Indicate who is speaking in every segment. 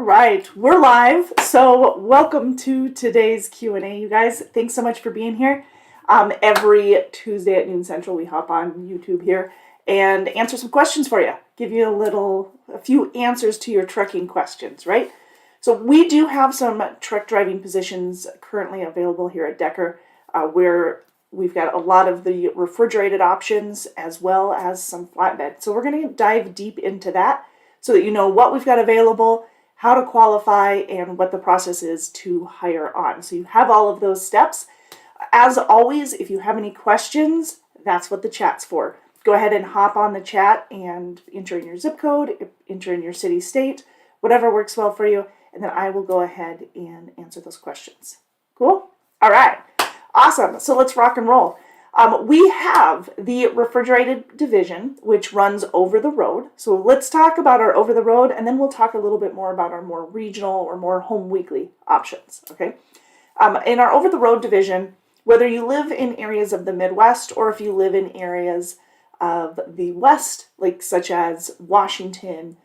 Speaker 1: All right, we're live. So welcome to today's Q&A, you guys. Thanks so much for being here. Every Tuesday at noon Central, we hop on YouTube here and answer some questions for you. Give you a few answers to your trucking questions, right? So we do have some truck driving positions currently available here at Decker, where we've got a lot of the refrigerated options as well as some flatbed. So we're going to dive deep into that so that you know what we've got available, how to qualify, and what the process is to hire on. So you have all of those steps. As always, if you have any questions, that's what the chat's for. Go ahead and hop on the chat and enter in your zip code, enter in your city, state, whatever works well for you, and then I will go ahead and answer those questions. Cool? All right. Awesome. So let's rock and roll. We have the refrigerated division, which runs over the road. So let's talk about our over the road, and then we'll talk a little bit more about our more regional or more home weekly options. Okay. In our over the road division, whether you live in areas of the Midwest or if you live in areas of the West, like such as Washington,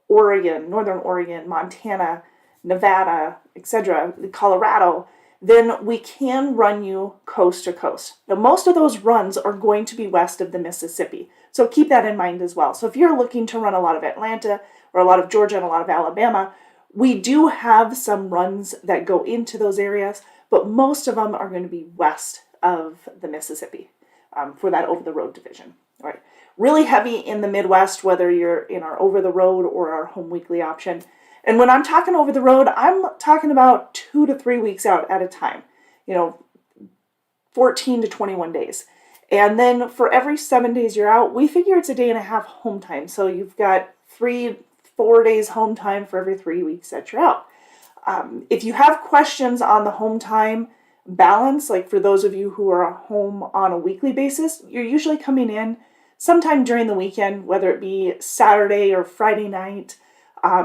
Speaker 1: Oregon, Northern Oregon, Montana, Nevada, etc., Colorado, then we can run you coast to coast. Now, most of those runs are going to be west of the Mississippi. So keep that in mind as well. So if you're looking to run a lot of Atlanta or a lot of Georgia and a lot of Alabama, we do have some runs that go into those areas, but most of them are going to be west of the Mississippi for that over-the-road division. All right. Really heavy in the Midwest, whether you're in our over-the-road or our home weekly option. And when I'm talking over the road, I'm talking about 2 to 3 weeks out at a time, 14 to 21 days. And then for every 7 days you're out, we figure it's a day and a half home time. So you've got 3-4 days home time for every 3 weeks that you're out. If you have questions on the home time balance, like for those of you who are home on a weekly basis, you're usually coming in sometime during the weekend, whether it be Saturday or Friday night,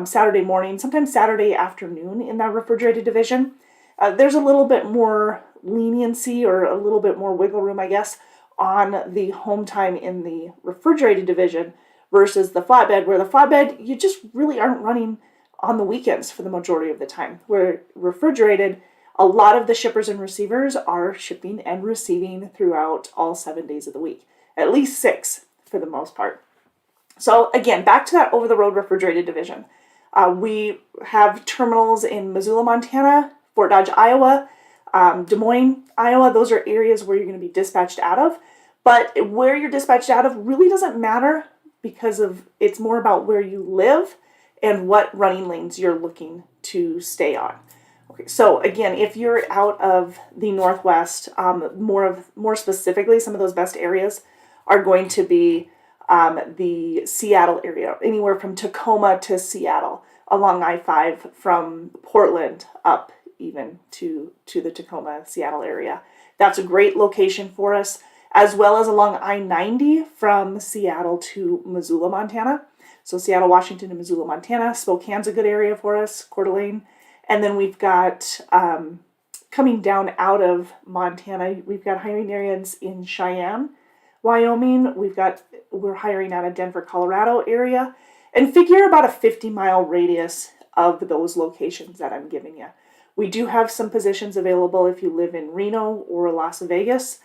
Speaker 1: Saturday morning, sometimes Saturday afternoon in that refrigerated division. There's a little bit more leniency or a little bit more wiggle room, I guess, on the home time in the refrigerated division versus the flatbed, where the flatbed, you just really aren't running on the weekends for the majority of the time. Where refrigerated, a lot of the shippers and receivers are shipping and receiving throughout all 7 days of the week, at least 6 for the most part. So again, back to that over-the-road refrigerated division. We have terminals in Missoula, Montana, Fort Dodge, Iowa, Des Moines, Iowa. Those are areas where you're going to be dispatched out of. But where you're dispatched out of really doesn't matter because it's more about where you live and what running lanes you're looking to stay on. Okay, so again, if you're out of the Northwest, more specifically, some of those best areas are going to be the Seattle area, anywhere from Tacoma to Seattle, along I-5 from Portland up even to the Tacoma, Seattle area. That's a great location for us, as well as along I-90 from Seattle to Missoula, Montana. So Seattle, Washington, and Missoula, Montana. Spokane's a good area for us, Coeur d'Alene. And then we've got, coming down out of Montana, we've got hiring areas in Cheyenne, Wyoming. We're hiring out of Denver, Colorado area, and figure about a 50-mile radius of those locations that I'm giving you. We do have some positions available if you live in Reno or Las Vegas.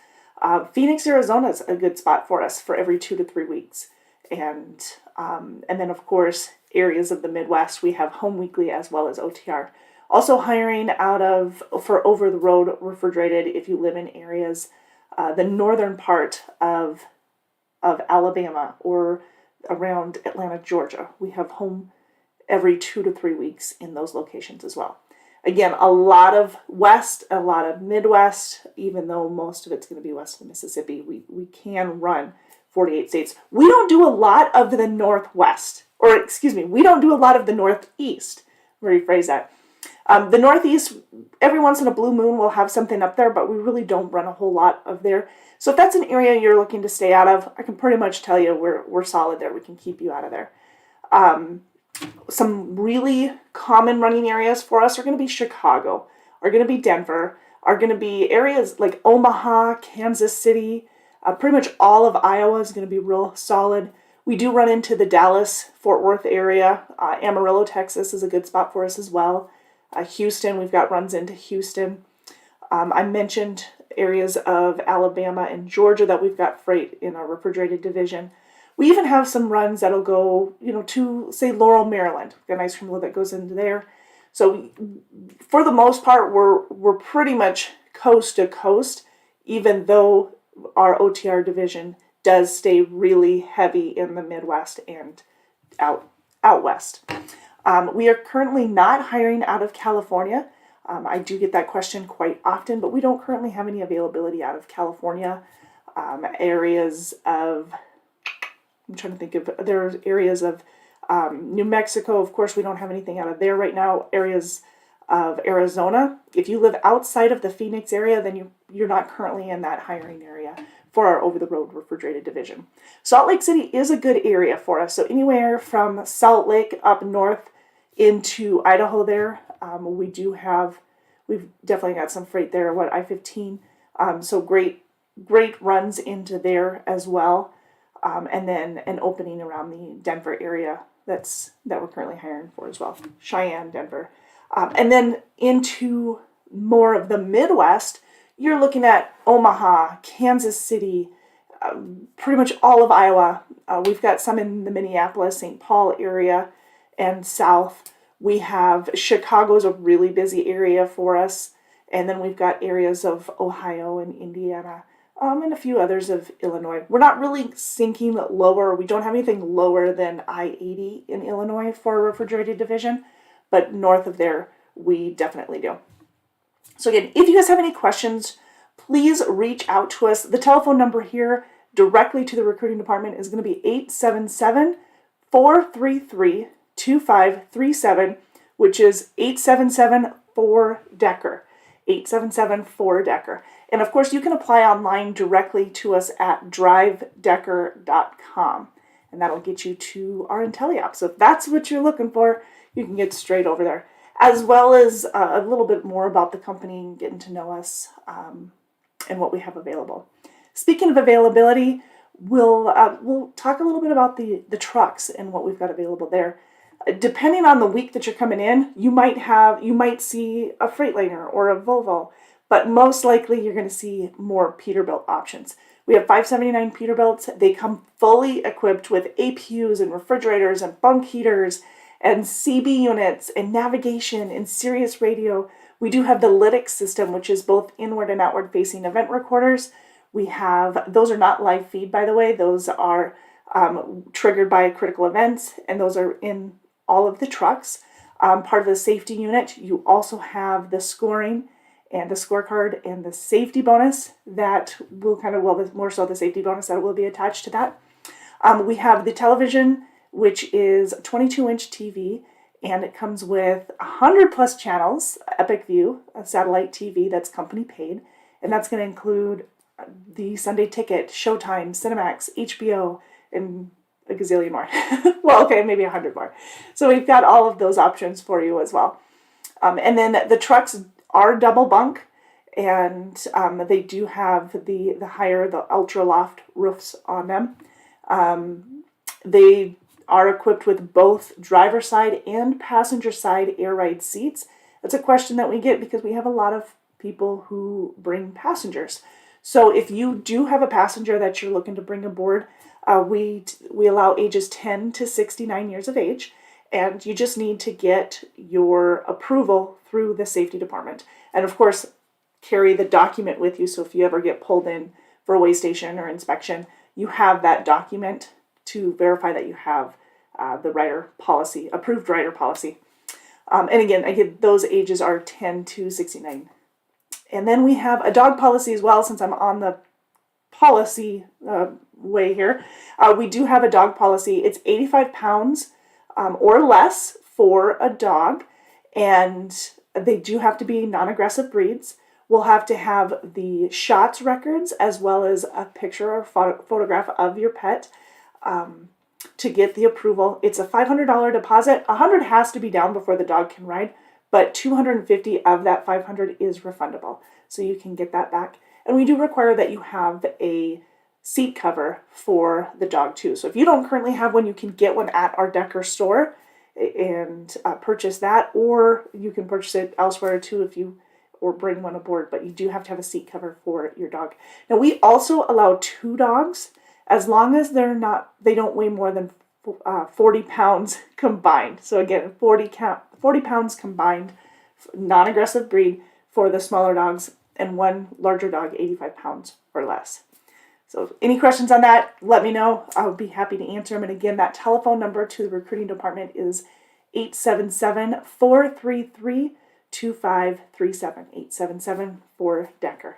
Speaker 1: Phoenix, Arizona is a good spot for us for every 2 to 3 weeks. And then, of course, areas of the Midwest, we have home weekly as well as OTR. Also hiring for over-the-road refrigerated if you live in areas the northern part of Alabama or around Atlanta, Georgia. We have home every 2 to 3 weeks in those locations as well. Again, a lot of West, a lot of Midwest, even though most of it's going to be west of the Mississippi, we can run 48 states. We don't do a lot of the Northwest, we don't do a lot of the Northeast. Rephrase that. The Northeast, every once in a blue moon, we'll have something up there, but we really don't run a whole lot of there. So if that's an area you're looking to stay out of, I can pretty much tell you we're solid there. We can keep you out of there. Some really common running areas for us are going to be Chicago, are going to be Denver, are going to be areas like Omaha, Kansas City. Pretty much all of Iowa is going to be real solid. We do run into the Dallas, Fort Worth area. Amarillo, Texas is a good spot for us as well. Houston, we've got runs into Houston. I mentioned areas of Alabama and Georgia that we've got freight in our refrigerated division. We even have some runs that'll go, to, say, Laurel, Maryland. We've got an ice cream load that goes into there. So for the most part, we're pretty much coast to coast, even though our OTR division does stay really heavy in the Midwest and out west. We are currently not hiring out of California. I do get that question quite often, but we don't currently have any availability out of California. Areas of, I'm trying to think of, there's areas of New Mexico. Of course, we don't have anything out of there right now. Areas of Arizona. If you live outside of the Phoenix area, then you're not currently in that hiring area for our over-the-road refrigerated division. Salt Lake City is a good area for us. So anywhere from Salt Lake up north into Idaho there, we've definitely got some freight there, I-15. So great runs into there as well. And then an opening around the Denver area that we're currently hiring for as well. Cheyenne, Denver. And then into more of the Midwest, you're looking at Omaha, Kansas City, pretty much all of Iowa. We've got some in the Minneapolis, St. Paul area and south. We have Chicago's a really busy area for us. And then we've got areas of Ohio and Indiana, and a few others of Illinois. We're not really sinking lower. We don't have anything lower than I-80 in Illinois for a refrigerated division, but north of there, we definitely do. So again, if you guys have any questions, please reach out to us. The telephone number here directly to the recruiting department is going to be 877-433-2537, which is 877-4-DECKER. 877-4-DECKER. And of course, you can apply online directly to us at drivedecker.com. And that'll get you to our IntelliApp. So if that's what you're looking for, you can get straight over there. As well as a little bit more about the company, getting to know us, and what we have available. Speaking of availability, we'll talk a little bit about the trucks and what we've got available there. Depending on the week that you're coming in, you might see a Freightliner or a Volvo, but most likely you're going to see more Peterbilt options. We have 579 Peterbilts. They come fully equipped with APUs and refrigerators and bunk heaters and CB units and navigation and Sirius radio. We do have the Lytx system, which is both inward and outward facing event recorders. Those are not live feed, by the way. Those are triggered by critical events, and those are in all of the trucks. Part of the safety unit, you also have the scoring and the scorecard and the safety bonus that will more so the safety bonus that will be attached to that. We have the television, which is a 22-inch TV, and it comes with 100 plus channels, Epic View, a satellite TV that's company paid, and that's going to include the Sunday Ticket, Showtime, Cinemax, HBO, and a gazillion more. Well, okay, maybe 100 more. So we've got all of those options for you as well. And then the trucks are double bunk, and they do have the ultra loft roofs on them. They are equipped with both driver side and passenger side air ride seats. That's a question that we get because we have a lot of people who bring passengers. So if you do have a passenger that you're looking to bring aboard, we allow ages 10 to 69 years of age, and you just need to get your approval through the safety department. And of course, carry the document with you, so if you ever get pulled in for a weigh station or inspection, you have that document to verify that you have the rider policy, approved rider policy. And again, those ages are 10 to 69. And then we have a dog policy as well, since I'm on the policy way here. We do have a dog policy. It's 85 pounds or less for a dog, and they do have to be non-aggressive breeds. We'll have to have the shots records as well as a picture or photograph of your pet to get the approval. It's a $500 deposit. $100 has to be down before the dog can ride, but $250 of that $500 is refundable, so you can get that back. And we do require that you have a seat cover for the dog too. So if you don't currently have one, you can get one at our Decker store and purchase that, or you can purchase it elsewhere too if you or bring one aboard, but you do have to have a seat cover for your dog. Now we also allow 2 dogs as long as they don't weigh more than 40 pounds combined. So again, 40 pounds combined, non-aggressive breed for the smaller dogs, and 1 larger dog, 85 pounds or less. So any questions on that, let me know. I'll be happy to answer them. And again, that telephone number to the recruiting department is 877-433-2537, 877-4-DECKER.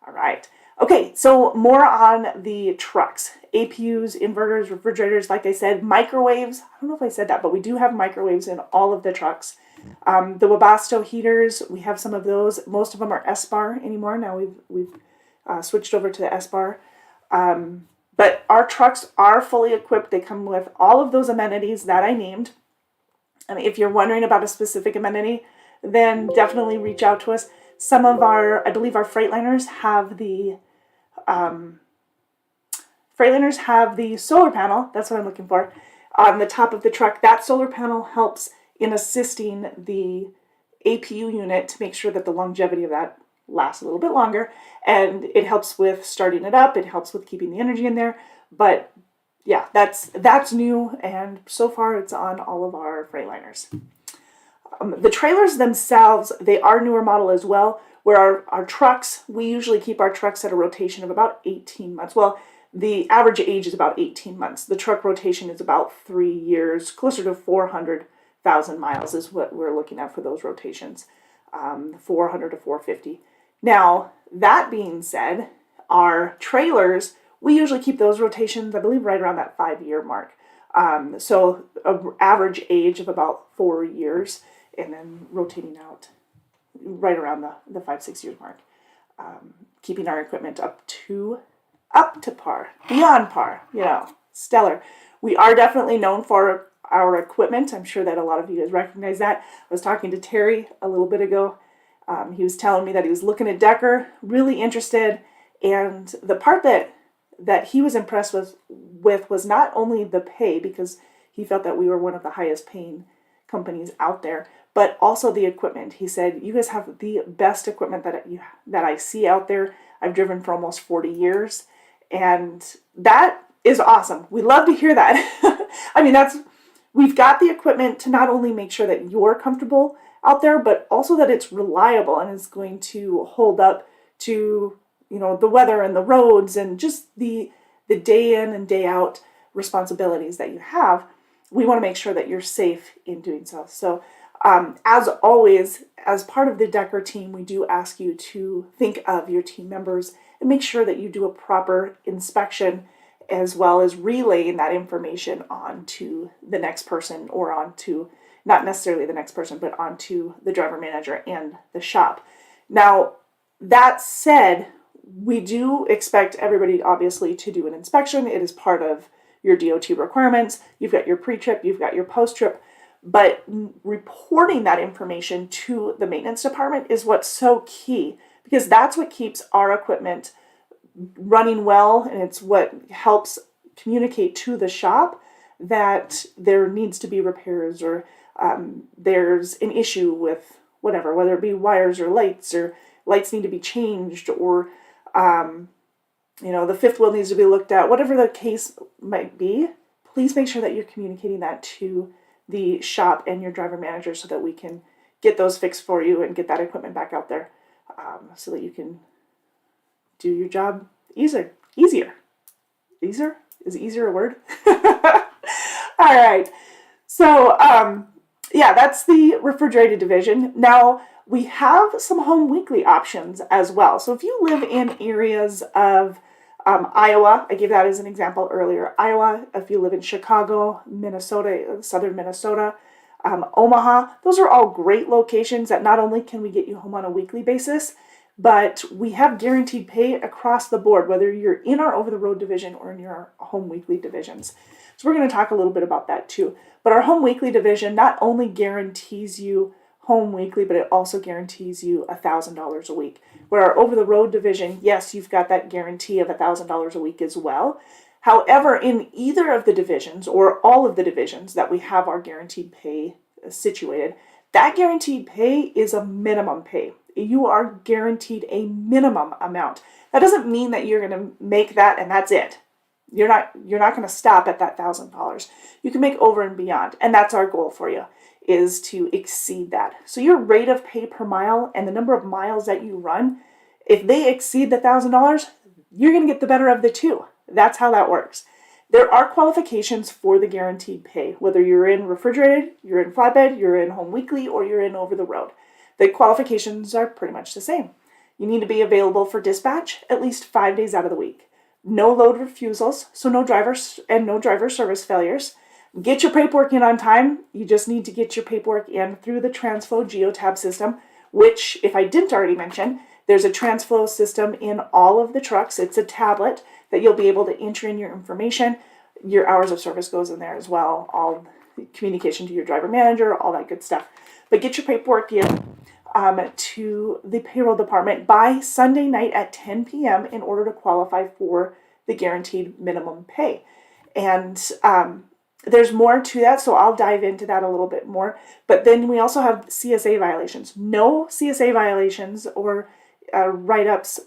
Speaker 1: All right. Okay, so more on the trucks. APUs, inverters, refrigerators, like I said, microwaves. I don't know if I said that, but we do have microwaves in all of the trucks. The Webasto heaters, we have some of those. Most of them are S-Bar anymore. Now we've switched over to the S-Bar. But our trucks are fully equipped. They come with all of those amenities that I named. And if you're wondering about a specific amenity, then definitely reach out to us. Some of I believe our Freightliners have the solar panel. That's what I'm looking for on the top of the truck. That solar panel helps in assisting the APU unit to make sure that the longevity of that lasts a little bit longer, and it helps with starting it up. It helps with keeping the energy in there. But yeah, that's new, and so far it's on all of our Freightliners. The trailers themselves, they are newer model as well, where our trucks, we usually keep our trucks at a rotation of about 18 months. Well, the average age is about 18 months. The truck rotation is about 3 years, closer to 400,000 miles is what we're looking at for those rotations, 400 to 450. Now, that being said, our trailers, we usually keep those rotations, I believe, right around that 5-year mark. So an average age of about 4 years, and then rotating out right around the 5-6 years mark. Keeping our equipment up to par, beyond par, stellar. We are definitely known for our equipment. I'm sure that a lot of you guys recognize that. I was talking to Terry a little bit ago. He was telling me that he was looking at Decker, really interested, and the part that he was impressed with was not only the pay, because he felt that we were one of the highest paying companies out there, but also the equipment. He said, "You guys have the best equipment that I see out there. I've driven for almost 40 years." And that is awesome. We love to hear that. I mean, we've got the equipment to not only make sure that you're comfortable out there, but also that it's reliable and is going to hold up to, the weather and the roads and just the day in and day out responsibilities that you have. We want to make sure that you're safe in doing so. So as always, as part of the Decker team, we do ask you to think of your team members and make sure that you do a proper inspection, as well as relaying that information onto the next person, or onto, not necessarily the next person, but onto the driver manager and the shop. Now, that said, we do expect everybody, obviously, to do an inspection. It is part of your DOT requirements. You've got your pre-trip, you've got your post-trip, but reporting that information to the maintenance department is what's so key, because that's what keeps our equipment running well, and it's what helps communicate to the shop that there needs to be repairs, or there's an issue with whatever, whether it be wires or lights need to be changed, or the fifth wheel needs to be looked at, whatever the case might be. Please make sure that you're communicating that to the shop and your driver manager so that we can get those fixed for you and get that equipment back out there, so that you can do your job easier. Easier? Is easier a word? All right. So, that's the refrigerated division. Now, we have some home weekly options as well. So if you live in areas of Iowa, I gave that as an example earlier. Iowa, if you live in Chicago, Minnesota, southern Minnesota, Omaha, those are all great locations that not only can we get you home on a weekly basis, but we have guaranteed pay across the board, whether you're in our over-the-road division or in your home weekly divisions. So we're going to talk a little bit about that too. But our home weekly division not only guarantees you home weekly, but it also guarantees you $1,000 a week. Where our over-the-road division, yes, you've got that guarantee of $1,000 a week as well. However, in either of the divisions or all of the divisions that we have our guaranteed pay situated, that guaranteed pay is a minimum pay. You are guaranteed a minimum amount. That doesn't mean that you're going to make that and that's it. You're not going to stop at that $1,000. You can make over and beyond, and that's our goal for you, is to exceed that. So your rate of pay per mile and the number of miles that you run, if they exceed the $1,000, you're going to get the better of the two. That's how that works. There are qualifications for the guaranteed pay, whether you're in refrigerated, you're in flatbed, you're in home weekly, or you're in over the road. The qualifications are pretty much the same. You need to be available for dispatch at least 5 days out of the week. No load refusals, so no drivers and no driver service failures. Get your paperwork in on time. You just need to get your paperwork in through the TransFlow Geotab system, which, if I didn't already mention, there's a TransFlow system in all of the trucks. It's a tablet that you'll be able to enter in your information. Your hours of service goes in there as well, all communication to your driver manager, all that good stuff. But get your paperwork in to the payroll department by Sunday night at 10 p.m. in order to qualify for the guaranteed minimum pay. And there's more to that, so I'll dive into that a little bit more. But then we also have CSA violations. No CSA violations or write-ups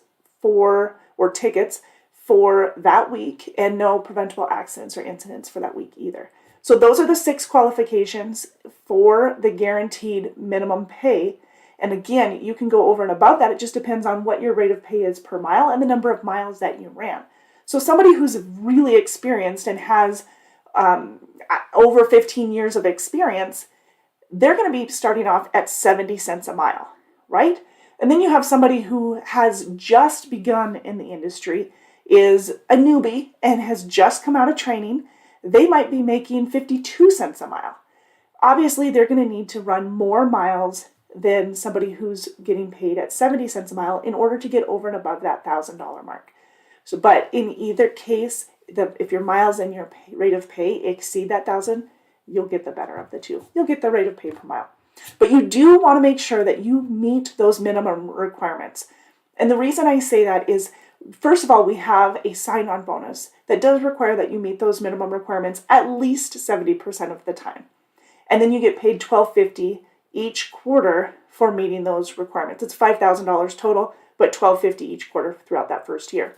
Speaker 1: or tickets for that week, and no preventable accidents or incidents for that week either. So those are the 6 qualifications for the guaranteed minimum pay. And again, you can go over and above that. It just depends on what your rate of pay is per mile and the number of miles that you ran. So somebody who's really experienced and has over 15 years of experience, they're going to be starting off at 70 cents a mile, right? And then you have somebody who has just begun in the industry, is a newbie, and has just come out of training. They might be making 52 cents a mile. Obviously, they're going to need to run more miles than somebody who's getting paid at 70 cents a mile in order to get over and above that $1,000 mark. So, but in either case, if your miles and your rate of pay exceed that 1,000, you'll get the better of the two. You'll get the rate of pay per mile. But you do want to make sure that you meet those minimum requirements. And the reason I say that is, first of all, we have a sign-on bonus that does require that you meet those minimum requirements at least 70% of the time. And then you get paid $1,250 each quarter for meeting those requirements. It's $5,000 total, but $1,250 each quarter throughout that first year.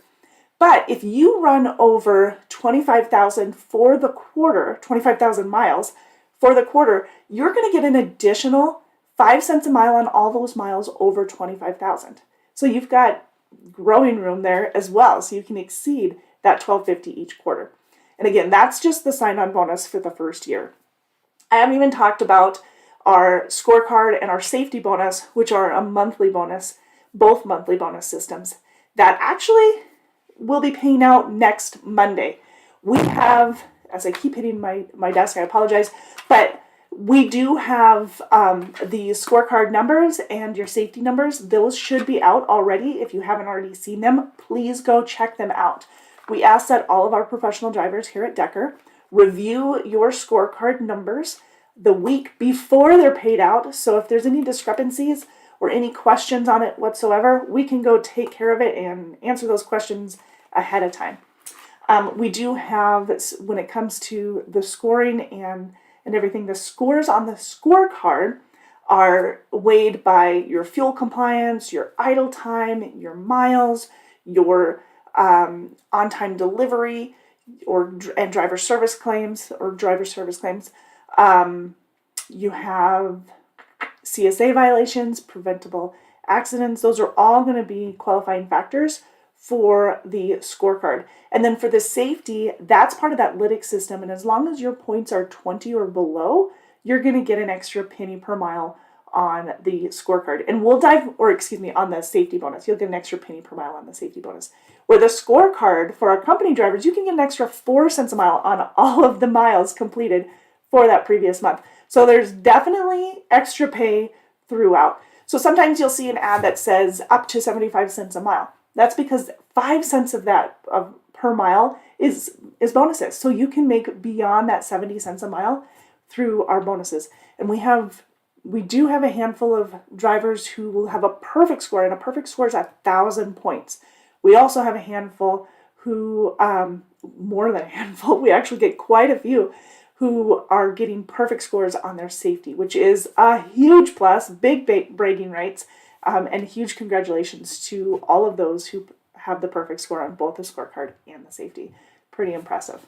Speaker 1: But if you run over 25,000 for the quarter, 25,000 miles for the quarter, you're going to get an additional 5 cents a mile on all those miles over 25,000. So you've got growing room there as well, so you can exceed that $1,250 each quarter. And again, that's just the sign-on bonus for the first year. I haven't even talked about our scorecard and our safety bonus, which are a monthly bonus, both monthly bonus systems, that actually will be paying out next Monday. We have, as I keep hitting my desk, I apologize, but we do have the scorecard numbers and your safety numbers. Those should be out already. If you haven't already seen them, please go check them out. We ask that all of our professional drivers here at Decker review your scorecard numbers the week before they're paid out. So if there's any discrepancies or any questions on it whatsoever, we can go take care of it and answer those questions ahead of time. We do have, when it comes to the scoring and everything, the scores on the scorecard are weighed by your fuel compliance, your idle time, your miles, your on-time delivery, and driver service claims. You have CSA violations, preventable accidents. Those are all going to be qualifying factors for the scorecard. And then for the safety, that's part of that lytic system. And as long as your points are 20 or below, you're going to get an extra penny per mile on the scorecard. And we'll on the safety bonus. You'll get an extra penny per mile on the safety bonus. Where the scorecard for our company drivers, you can get an extra 4 cents a mile on all of the miles completed for that previous month. So there's definitely extra pay throughout. So sometimes you'll see an ad that says up to 75 cents a mile. That's because 5 cents of that per mile is bonuses. So you can make beyond that 70 cents a mile through our bonuses. And we have we do have a handful of drivers who will have a perfect score, and a perfect score is 1,000 points. We also have a handful who, more than a handful, we actually get quite a few who are getting perfect scores on their safety, which is a huge plus, big bragging rights, and huge congratulations to all of those who have the perfect score on both the scorecard and the safety. Pretty impressive.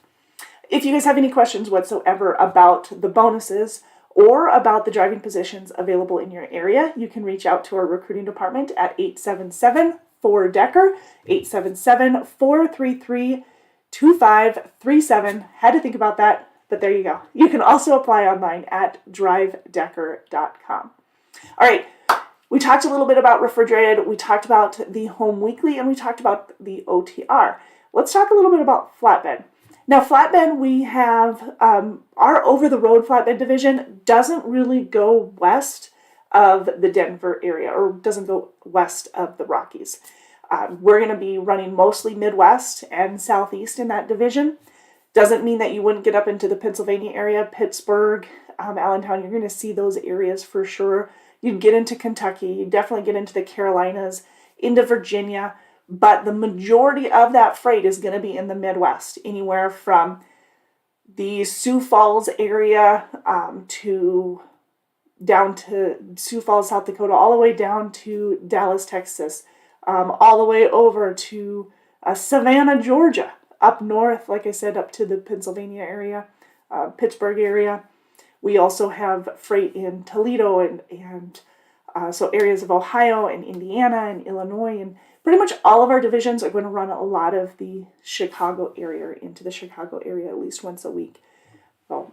Speaker 1: If you guys have any questions whatsoever about the bonuses or about the driving positions available in your area, you can reach out to our recruiting department at 877-4-DECKER, 877-433-2537. Had to think about that, but there you go. You can also apply online at drivedecker.com. All right, we talked a little bit about refrigerated, we talked about the home weekly, and we talked about the OTR. Let's talk a little bit about flatbed. Now, flatbed, we have our over-the-road flatbed division doesn't really go west of the Denver area, or doesn't go west of the Rockies. We're going to be running mostly Midwest and Southeast in that division. Doesn't mean that you wouldn't get up into the Pennsylvania area, Pittsburgh, Allentown. You're going to see those areas for sure. You can get into Kentucky. You definitely get into the Carolinas, into Virginia. But the majority of that freight is going to be in the Midwest, anywhere from the Sioux Falls area to down to Sioux Falls, South Dakota, all the way down to Dallas, Texas, all the way over to Savannah, Georgia, up north, like I said, up to the Pennsylvania area, Pittsburgh area. We also have freight in Toledo and so areas of Ohio and Indiana and Illinois, and pretty much all of our divisions are going to run a lot of the Chicago area, into the Chicago area at least once a week. So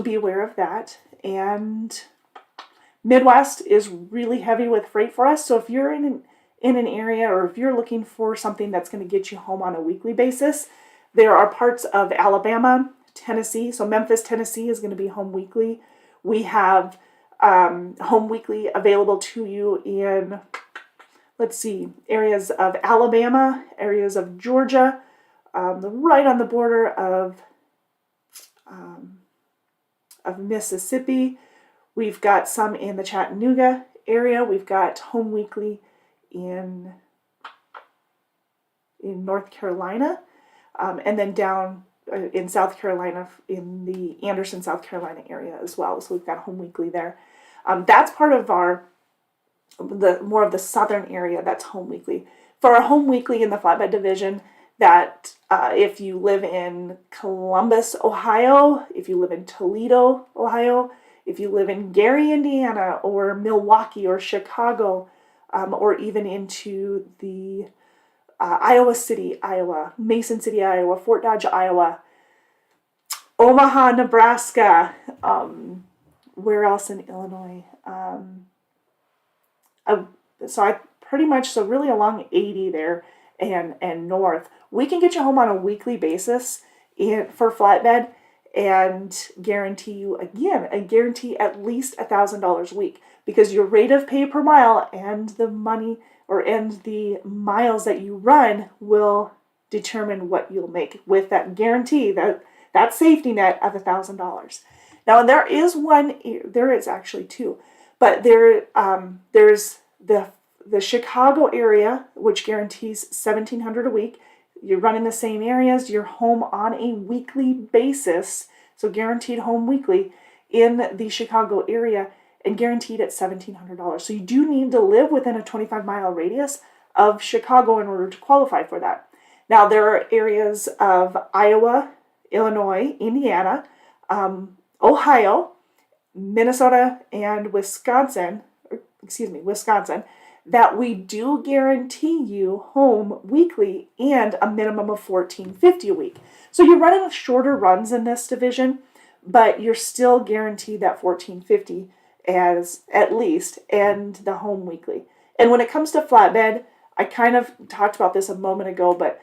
Speaker 1: be aware of that. And Midwest is really heavy with freight for us. So if you're in an area, or if you're looking for something that's going to get you home on a weekly basis, there are parts of Alabama, Tennessee. So Memphis, Tennessee is going to be home weekly. We have home weekly available to you in, let's see, areas of Alabama, areas of Georgia, right on the border of Mississippi. We've got some in the Chattanooga area. We've got home weekly in North Carolina, and then down in South Carolina, in the Anderson, South Carolina area as well. So we've got home weekly there. That's part of the more of the southern area. That's home weekly. For our home weekly in the flatbed division, that if you live in Columbus, Ohio, if you live in Toledo, Ohio, if you live in Gary, Indiana, or Milwaukee or Chicago, or even into the Iowa City, Iowa, Mason City, Iowa, Fort Dodge, Iowa, Omaha, Nebraska, where else in Illinois? So really along 80 there and north, we can get you home on a weekly basis for flatbed and guarantee you, again, I guarantee at least $1,000 a week, because your rate of pay per mile and the money and the miles that you run will determine what you'll make with that guarantee, that safety net of $1,000. Now, and there is actually two, but there's the Chicago area, which guarantees $1,700 a week. You're running the same areas, you're home on a weekly basis, so guaranteed home weekly in the Chicago area, and guaranteed at $1,700. So you do need to live within a 25-mile radius of Chicago in order to qualify for that. Now, there are areas of Iowa, Illinois, Indiana, Ohio, Minnesota, and Wisconsin, that we do guarantee you home weekly and a minimum of $1,450 a week. So you're running shorter runs in this division, but you're still guaranteed that $1,450 as at least, and the home weekly. And when it comes to flatbed, I kind of talked about this a moment ago, but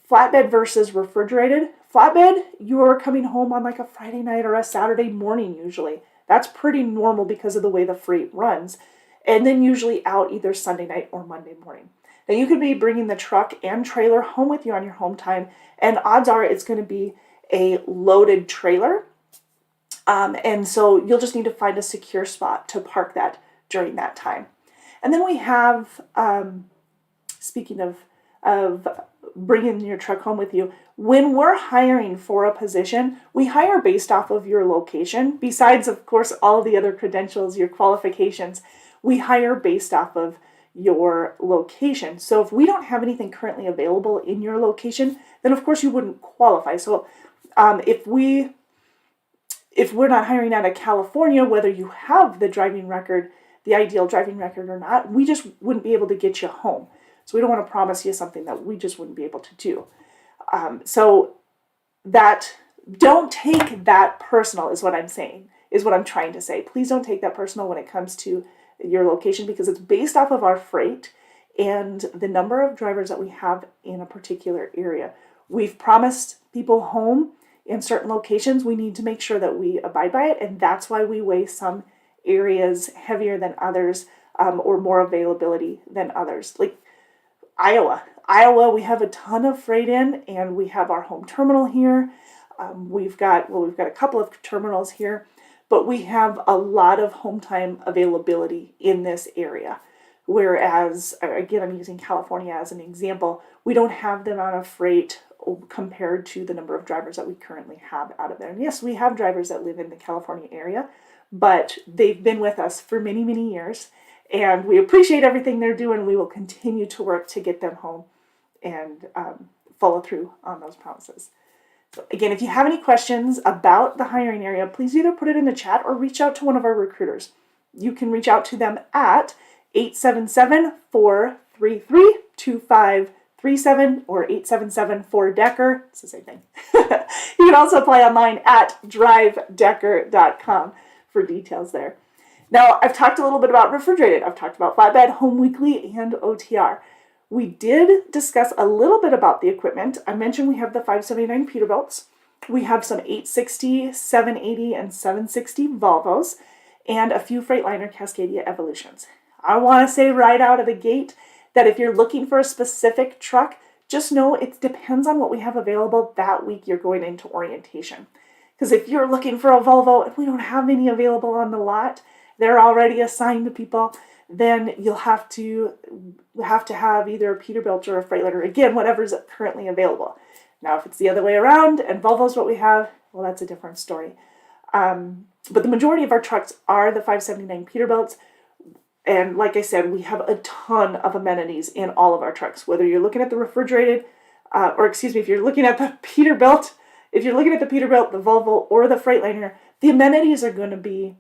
Speaker 1: flatbed versus refrigerated. Flatbed, you're coming home on like a Friday night or a Saturday morning usually. That's pretty normal because of the way the freight runs. And then usually out either Sunday night or Monday morning. Now you could be bringing the truck and trailer home with you on your home time, and odds are it's going to be a loaded trailer. And so you'll just need to find a secure spot to park that during that time. And then we have, speaking of bringing your truck home with you, when we're hiring for a position, we hire based off of your location. Besides, of course, all the other credentials, your qualifications, we hire based off of your location. So if we don't have anything currently available in your location, then of course you wouldn't qualify. So if we're not hiring out of California, whether you have the driving record, the ideal driving record or not, we just wouldn't be able to get you home. So we don't want to promise you something that we just wouldn't be able to do. So that, don't take that personal is what I'm saying, is what I'm trying to say. Please don't take that personal when it comes to your location, because it's based off of our freight and the number of drivers that we have in a particular area. We've promised people home in certain locations. We need to make sure that we abide by it, and that's why we weigh some areas heavier than others, or more availability than others. Like Iowa, we have a ton of freight in, and we have our home terminal here. We've got a couple of terminals here, but we have a lot of home time availability in this area. Whereas, again, I'm using California as an example, we don't have the amount of freight compared to the number of drivers that we currently have out of there. And yes, we have drivers that live in the California area, but they've been with us for many, many years, and we appreciate everything they're doing. We will continue to work to get them home and follow through on those promises. So again, if you have any questions about the hiring area, please either put it in the chat or reach out to one of our recruiters. You can reach out to them at 877-433-2537 or 877-4DECKER. It's the same thing. You can also apply online at drivedecker.com for details there. Now, I've talked a little bit about refrigerated. I've talked about flatbed, home weekly, and OTR. We did discuss a little bit about the equipment. I mentioned we have the 579 Peterbilts. We have some 860, 780, and 760 Volvos, and a few Freightliner Cascadia Evolutions. I want to say right out of the gate that if you're looking for a specific truck, just know it depends on what we have available that week you're going into orientation. Because if you're looking for a Volvo and we don't have any available on the lot, they're already assigned to people, then you'll have to have either a Peterbilt or a Freightliner, again, whatever's currently available. Now, if it's the other way around and Volvo's what we have, well, that's a different story. But the majority of our trucks are the 579 Peterbilts. And like I said, we have a ton of amenities in all of our trucks, whether you're looking at the refrigerated, if you're looking at the Peterbilt, the Volvo, or the Freightliner, the amenities are going to be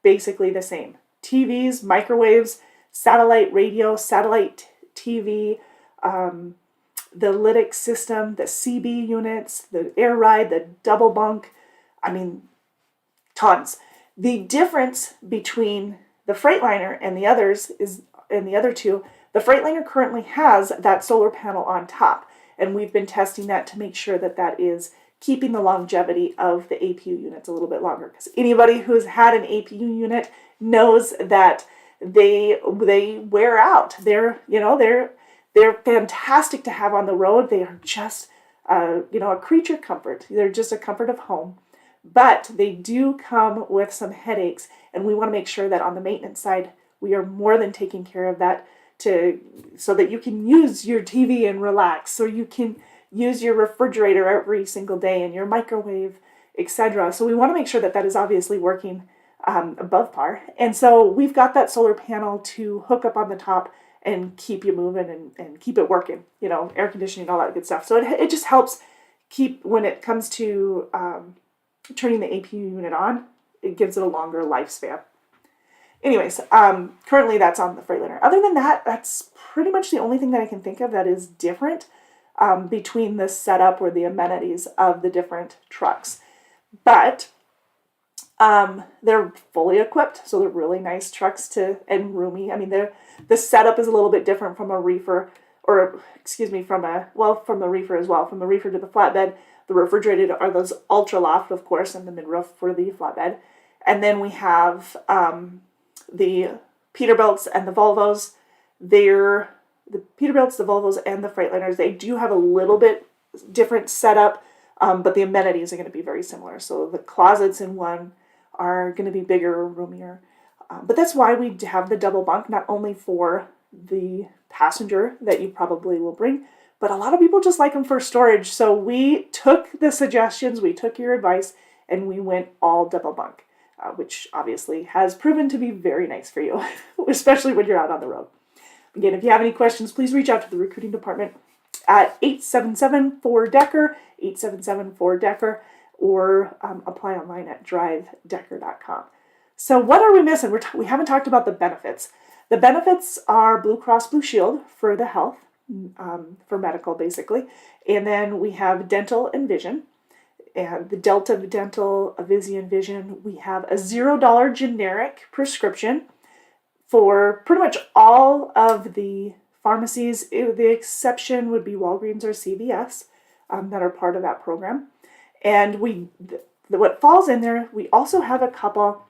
Speaker 1: basically the same. TVs, microwaves, satellite radio, satellite TV, the lytic system, the CB units, the air ride, the double bunk, tons. The difference between the Freightliner and the others and the other two, the Freightliner currently has that solar panel on top, and we've been testing that to make sure that that is keeping the longevity of the APU units a little bit longer. Because anybody who's had an APU unit knows that they wear out. They're fantastic to have on the road. They are just a creature comfort. They're just a comfort of home, but they do come with some headaches, and we want to make sure that on the maintenance side we are more than taking care of that so that you can use your TV and relax, so you can use your refrigerator every single day and your microwave, etc. So we want to make sure that that is obviously working above par. And so we've got that solar panel to hook up on the top and keep you moving and keep it working, air conditioning, all that good stuff. So it just helps keep, when it comes to turning the APU unit on, it gives it a longer lifespan. Anyways, currently that's on the Freightliner. Other than that, that's pretty much the only thing that I can think of that is different between the setup or the amenities of the different trucks. But they're fully equipped, so they're really nice trucks and roomy. The setup is a little bit different from a reefer, from the reefer as well. From the reefer to the flatbed, the refrigerated are those ultra loft, of course, and the mid-roof for the flatbed. And then we have the Peterbilts and the Volvos. The Peterbilts, the Volvos, and the Freightliners, they do have a little bit different setup, but the amenities are going to be very similar. So the closets in one are going to be bigger or roomier. But that's why we have the double bunk, not only for the passenger that you probably will bring, but a lot of people just like them for storage. So we took the suggestions, we took your advice, and we went all double bunk, which obviously has proven to be very nice for you, especially when you're out on the road. Again, if you have any questions, please reach out to the recruiting department at 877-4DECKER, 877-4DECKER, or apply online at drivedecker.com. So what are we missing? We haven't talked about the benefits. The benefits are Blue Cross Blue Shield for the health, for medical basically. And then we have dental and vision. And the Delta Dental, Avizian Vision, we have a $0 generic prescription for pretty much all of the pharmacies. The exception would be Walgreens or CVS that are part of that program. And what falls in there, we also have a couple,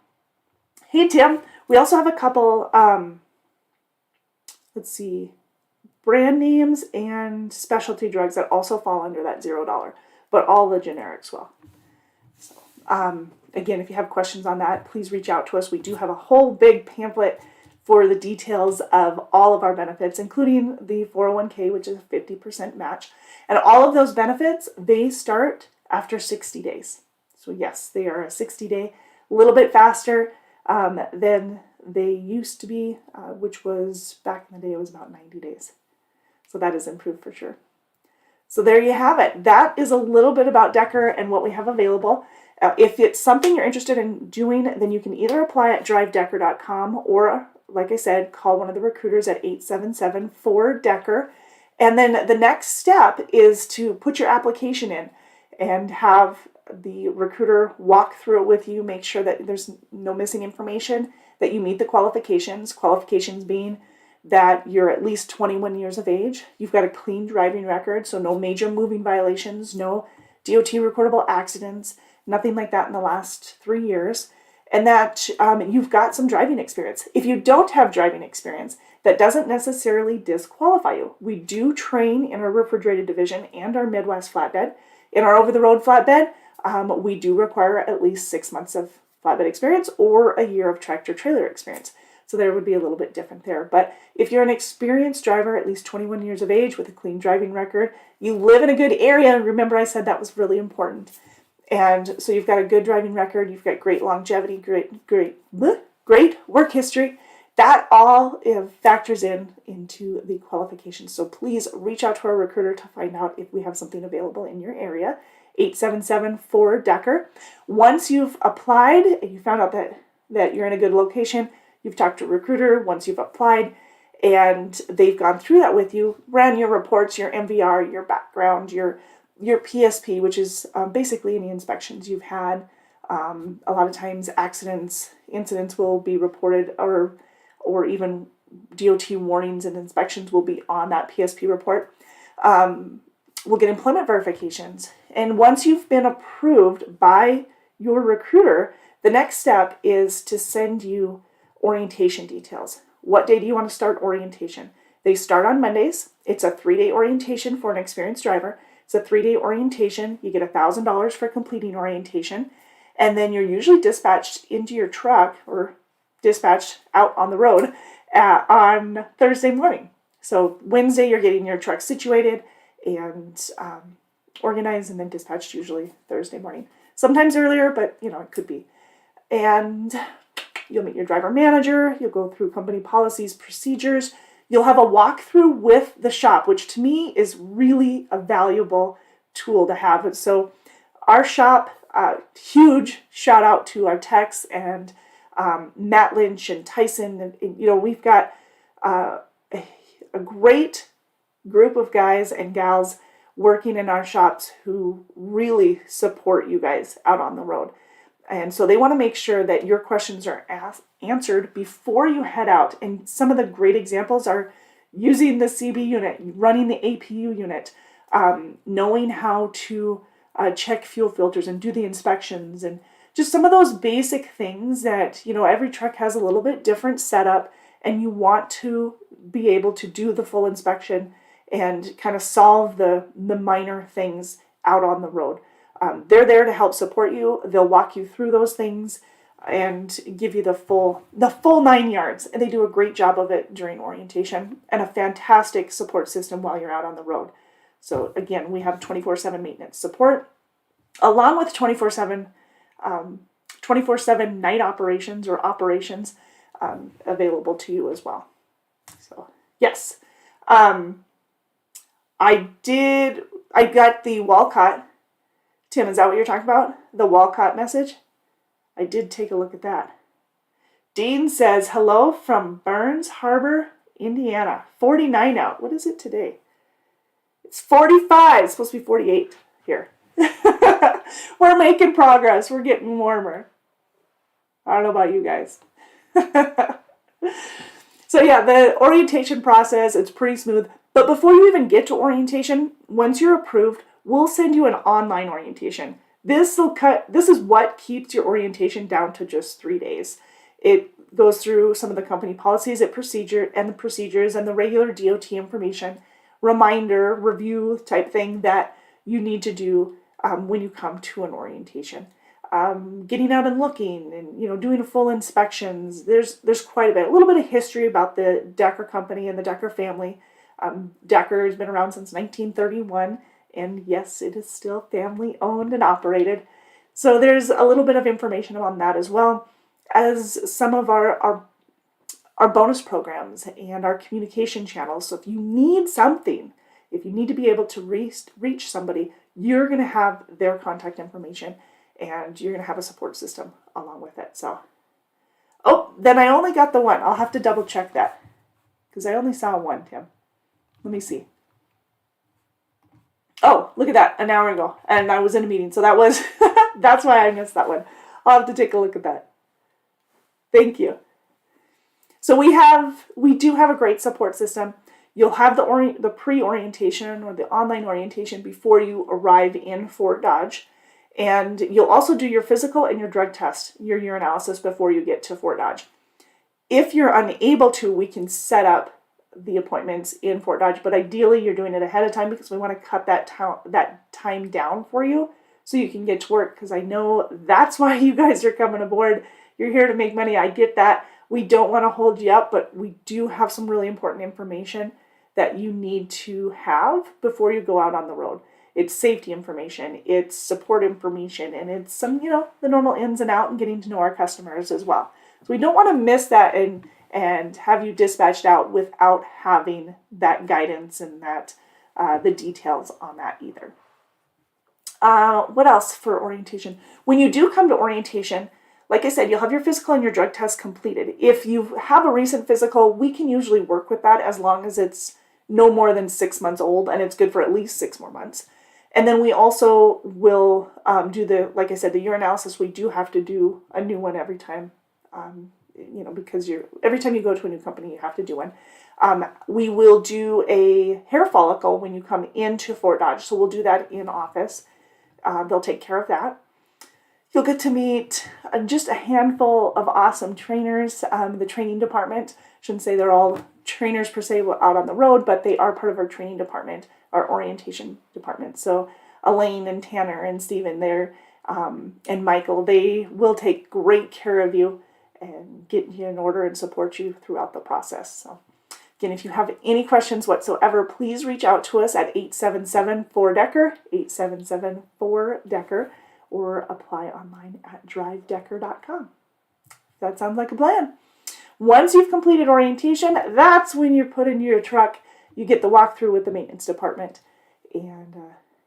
Speaker 1: hey Tim, we also have a couple, brand names and specialty drugs that also fall under that $0, but all the generics will. So, again, if you have questions on that, please reach out to us. We do have a whole big pamphlet for the details of all of our benefits, including the 401k, which is a 50% match. And all of those benefits, they start after 60 days. So yes, they are a 60-day, a little bit faster than they used to be, which was, back in the day, it was about 90 days. So that has improved for sure. So there you have it. That is a little bit about Decker and what we have available. If it's something you're interested in doing, then you can either apply at drivedecker.com or, like I said, call one of the recruiters at 877-4DECKER. And then the next step is to put your application in and have the recruiter walk through it with you, make sure that there's no missing information, that you meet the qualifications being that you're at least 21 years of age, you've got a clean driving record, so no major moving violations, no DOT recordable accidents, nothing like that in the last 3 years, and that you've got some driving experience. If you don't have driving experience, that doesn't necessarily disqualify you. We do train in our refrigerated division and our Midwest flatbed. In our over-the-road flatbed, we do require at least 6 months of flatbed experience or a year of tractor-trailer experience. So there would be a little bit different there. But if you're an experienced driver, at least 21 years of age with a clean driving record, you live in a good area, and remember I said that was really important. And so you've got a good driving record, you've got great longevity, great work history. That all factors into the qualifications. So please reach out to our recruiter to find out if we have something available in your area. 877-4DECKER. Once you've applied and you found out that you're in a good location, you've talked to a recruiter, once you've applied and they've gone through that with you, ran your reports, your MVR, your background, your PSP, which is basically any inspections you've had. A lot of times incidents will be reported, or even DOT warnings and inspections will be on that PSP report. We'll get employment verifications. And once you've been approved by your recruiter, the next step is to send you orientation details. What day do you want to start orientation? They start on Mondays. It's a 3-day orientation for an experienced driver. It's a 3-day orientation. You get $1,000 for completing orientation. And then you're usually dispatched into your truck or dispatched out on the road on Thursday morning. So Wednesday, you're getting your truck situated and organized, and then dispatched usually Thursday morning. Sometimes earlier, but it could be. And you'll meet your driver manager. You'll go through company policies, procedures. You'll have a walkthrough with the shop, which to me is really a valuable tool to have. So our shop, huge shout out to our techs and Matt Lynch and Tyson. And we've got a great group of guys and gals working in our shops who really support you guys out on the road. And so they want to make sure that your questions are answered before you head out. And some of the great examples are using the CB unit, running the APU unit, knowing how to check fuel filters and do the inspections, and just some of those basic things that, every truck has a little bit different setup, and you want to be able to do the full inspection and kind of solve the minor things out on the road. They're there to help support you. They'll walk you through those things. and give you the full 9 yards. And they do a great job of it during orientation, and a fantastic support system while you're out on the road. So again, we have 24/7 maintenance support, along with 24/7 night operations or operations available to you as well. So yes, I got the Walcott. Tim, is that what you're talking about? The Walcott message? I did take a look at that. Dean says, hello from Burns Harbor, Indiana. 49 out. What is it today? It's 45. It's supposed to be 48 here. We're making progress. We're getting warmer. I don't know about you guys. So yeah, the orientation process, it's pretty smooth. But before you even get to orientation, once you're approved, we'll send you an online orientation. This is what keeps your orientation down to just 3 days. It goes through some of the company policies and the procedures and the regular DOT information, reminder, review type thing that you need to do when you come to an orientation. Getting out and looking and doing full inspections. There's quite a bit. A little bit of history about the Decker company and the Decker family. Decker has been around since 1931. And yes, it is still family owned and operated. So there's a little bit of information on that, as well as some of our bonus programs and our communication channels. So if you need something, if you need to be able to reach somebody, you're going to have their contact information and you're going to have a support system along with it. So, then I only got the one. I'll have to double check that because I only saw one, Tim. Let me see. Oh, look at that, an hour ago. And I was in a meeting, so that's why I missed that one. I'll have to take a look at that. Thank you. So we do have a great support system. You'll have the pre-orientation or the online orientation before you arrive in Fort Dodge. And you'll also do your physical and your drug test, your urinalysis before you get to Fort Dodge. If you're unable to, we can set up the appointments in Fort Dodge, but ideally you're doing it ahead of time because we want to cut that time down for you so you can get to work, because I know that's why you guys are coming aboard. You're here to make money. I get that. We don't want to hold you up, but we do have some really important information that you need to have before you go out on the road. It's safety information, it's support information, and it's some, the normal ins and outs and getting to know our customers as well. So we don't want to miss that and have you dispatched out without having that guidance and that the details on that either. What else for orientation? When you do come to orientation, like I said, you'll have your physical and your drug test completed. If you have a recent physical, we can usually work with that as long as it's no more than 6 months old, and it's good for at least 6 more months. And then we also will do like I said, the urinalysis. We do have to do a new one every time. Because every time you go to a new company, you have to do one. We will do a hair follicle when you come into Fort Dodge. So we'll do that in office. They'll take care of that. You'll get to meet just a handful of awesome trainers. The training department, shouldn't say they're all trainers per se out on the road, but they are part of our training department, our orientation department. So Elaine and Tanner and Stephen and Michael, they will take great care of you and get you in order and support you throughout the process. So again, if you have any questions whatsoever, please reach out to us at 877-4DECKER, 877-4DECKER, or apply online at drivedecker.com. That sounds like a plan. Once you've completed orientation, that's when you're put into your truck. You get the walkthrough with the maintenance department, and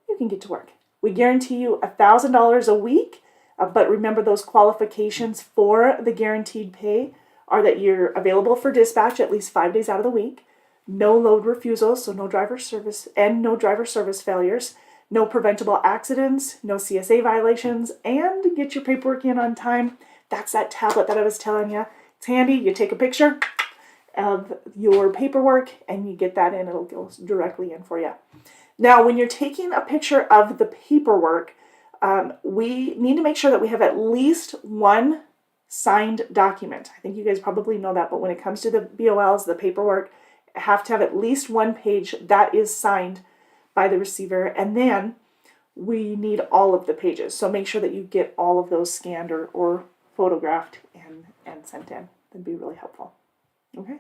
Speaker 1: you can get to work. We guarantee you $1,000 a week. But remember, those qualifications for the guaranteed pay are that you're available for dispatch at least 5 days out of the week, no load refusals, so no driver service failures, no preventable accidents, no CSA violations, and get your paperwork in on time. That's that tablet that I was telling you. It's handy. You take a picture of your paperwork and you get that in. It'll go directly in for you. Now, when you're taking a picture of the paperwork, we need to make sure that we have at least one signed document. I think you guys probably know that, but when it comes to the BOLs, the paperwork, have to have at least one page that is signed by the receiver, and then we need all of the pages. So make sure that you get all of those scanned or photographed and sent in. That'd be really helpful. Okay.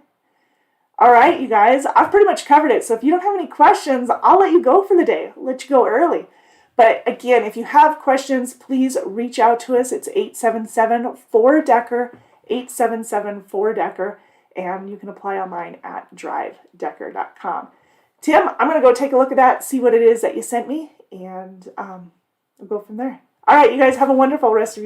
Speaker 1: All right, you guys, I've pretty much covered it. So if you don't have any questions, I'll let you go for the day. I'll let you go early. But again, if you have questions, please reach out to us. It's 877-4DECKER, 877-4DECKER, and you can apply online at drivedecker.com. Tim, I'm going to go take a look at that, see what it is that you sent me, and we'll go from there. All right, you guys have a wonderful rest of your